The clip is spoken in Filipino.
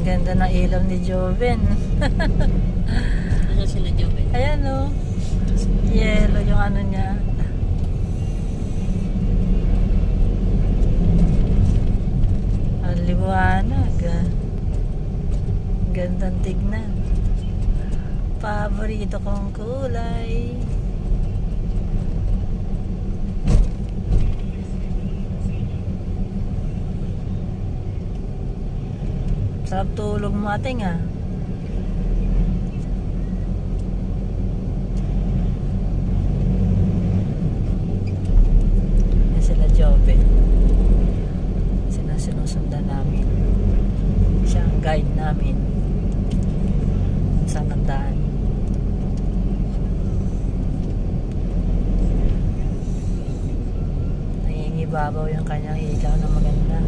Ganda ng ilaw ni Joven. Ano sila Joven? Ayan o. Yellow yung ano niya. Ang liwanag. Gandang tignan. Paborito kong kulay. Sarap tulog mo ating ah. Yan sila Joven. Sinusundan namin. Siya ang guide namin. Saan ang daan. Nangingibabaw yung kanyang ilaw na maganda.